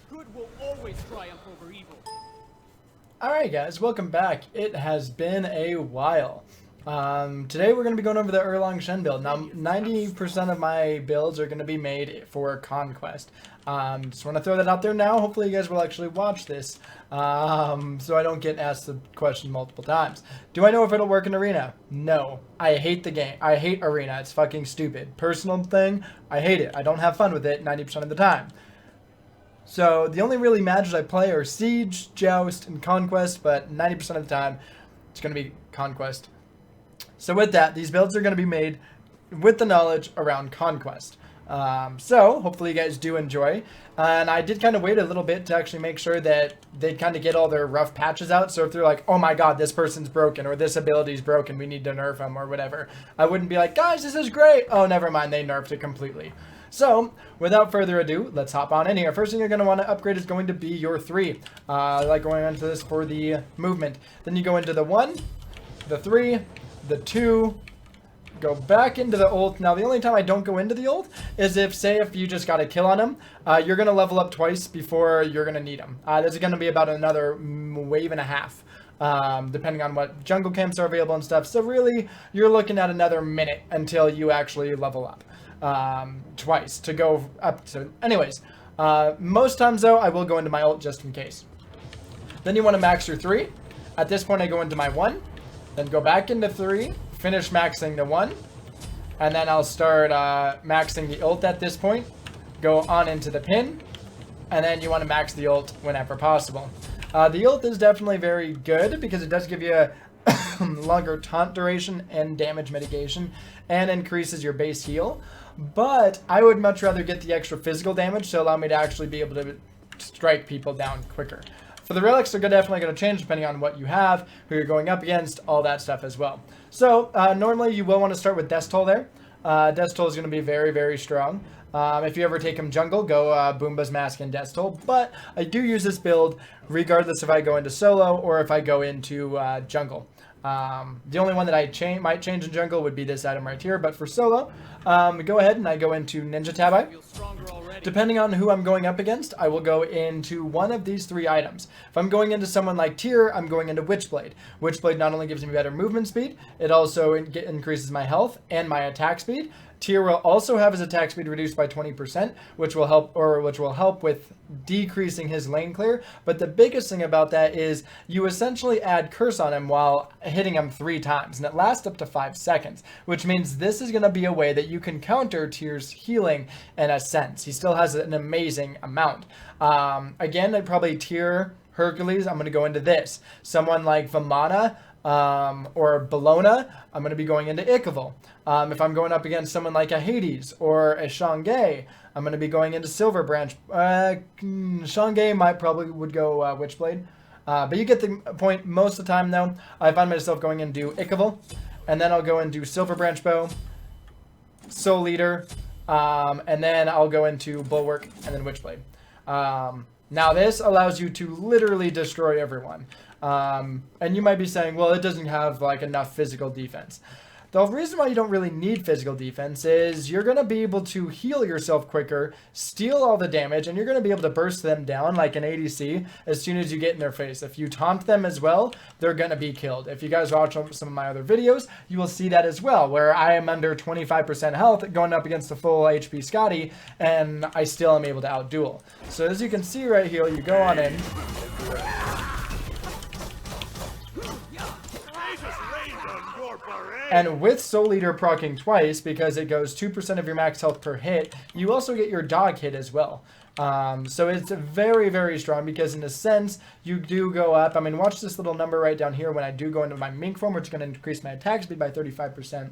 Good will always triumph over evil. Alright guys, welcome back. It has been a while. Today we're going to be going over the Erlang Shen build. Now 90% of my builds are going to be made for Conquest. Just want to throw that out there now. Hopefully you guys will actually watch this so I don't get asked the question multiple times. Do I know if it'll work in Arena? No. I hate the game. I hate Arena. It's fucking stupid. Personal thing, I hate it. I don't have fun with it 90% of the time. So the only really matches I play are Siege, Joust, and Conquest, but 90% of the time it's going to be Conquest. So with that, these builds are going to be made with the knowledge around Conquest. So hopefully you guys do enjoy. And I did kind of wait a little bit to actually make sure that they'd kind of get all their rough patches out. So if they're like, oh my god, this person's broken, or this ability's broken, we need to nerf them, or whatever, I wouldn't be like, guys, this is great. Oh, never mind, they nerfed it completely. So, without further ado, let's hop on in here. First thing you're going to want to upgrade is going to be your 3. I like going into this for the movement. Then you go into the 1, the 3, the 2, go back into the ult. Now, the only time I don't go into the ult is if you just got a kill on him, you're going to level up twice before you're going to need him. This is going to be about another wave and a half. Depending on what jungle camps are available and stuff. So really, you're looking at another minute until you actually level up. Twice to go up to. Anyways, most times though, I will go into my ult just in case. Then you want to max your 3. At this point, I go into my 1, then go back into 3, finish maxing the 1, and then I'll start maxing the ult at this point. Go on into the pin, and then you want to max the ult whenever possible. The ult is definitely very good because it does give you a longer taunt duration and damage mitigation, and increases your base heal. But I would much rather get the extra physical damage to allow me to actually be able to strike people down quicker. For the relics, they're definitely going to change depending on what you have, who you're going up against, all that stuff as well. So normally you will want to start with Death Toll there. Death Toll is going to be very, very strong. If you ever take him jungle, go Boomba's Mask and Death Toll. But I do use this build regardless if I go into solo or if I go into jungle. The only one that I might change in jungle would be this item right here, but for solo, go ahead and I go into Ninja Tabi. Depending on who I'm going up against, I will go into one of these 3 items. If I'm going into someone like Tyr, I'm going into Witchblade. Witchblade not only gives me better movement speed, it also increases my health and my attack speed. Tyr will also have his attack speed reduced by 20%, which will help with decreasing his lane clear. But the biggest thing about that is you essentially add curse on him while hitting him 3 times, and it lasts up to 5 seconds, which means this is going to be a way that you can counter Tyr's healing in a sense. He still has an amazing amount. Again, I'd probably Tyr, Hercules, I'm going to go into this. Someone like Vamana, or Bellona, I'm going to be going into Ichaival. If I'm going up against someone like a Hades or a Shanghai, I'm going to be going into Silver Branch. Shanghai would go Witchblade. But you get the point. Most of the time, though, I find myself going into Ichaival, and then I'll go into Silver Branch Bow, Soul Eater, and then I'll go into Bulwark, and then Witchblade. Now, this allows you to literally destroy everyone. And you might be saying, well, it doesn't have like enough physical defense. The reason why you don't really need physical defense is you're going to be able to heal yourself quicker, steal all the damage, and you're going to be able to burst them down like an ADC as soon as you get in their face. If you taunt them as well, they're going to be killed. If you guys watch some of my other videos, you will see that as well, where I am under 25% health going up against a full HP Scotty, and I still am able to outduel. So as you can see right here, you go on in. And with Soul Eater proccing twice, because it goes 2% of your max health per hit, you also get your dog hit as well. So it's very, very strong because in a sense, you do go up. I mean, watch this little number right down here when I do go into my mink form, which is going to increase my attack speed by 35%.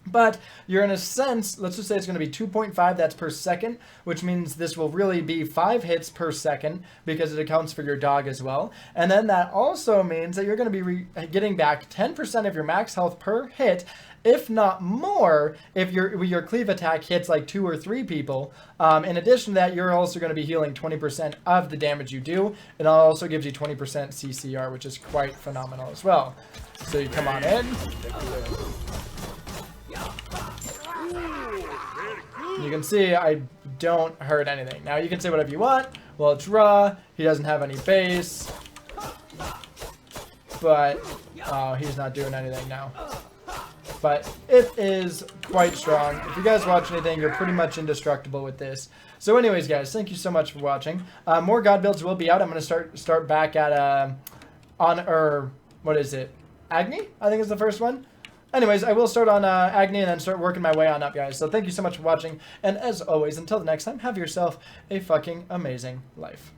But you're in a sense, let's just say it's going to be 2.5, that's per second, which means this will really be 5 hits per second because it accounts for your dog as well. And then that also means that you're going to be getting back 10% of your max health per hit, if not more, if your cleave attack hits like 2 or 3 people. In addition to that, you're also going to be healing 20% of the damage you do. And it also gives you 20% CCR, which is quite phenomenal as well. So you come on in. You can see I don't hurt anything. Now you can say whatever you want, Well, it's raw. He doesn't have any base. But, oh, he's not doing anything now. But it is quite strong. If you guys watch anything, you're pretty much indestructible with this. So anyways, guys, thank you so much for watching. More God builds will be out. I'm going to start back at, what is it? Agni, I think is the first one. Anyways, I will start on Agni and then start working my way on up, guys. So thank you so much for watching. And as always, until the next time, have yourself a fucking amazing life.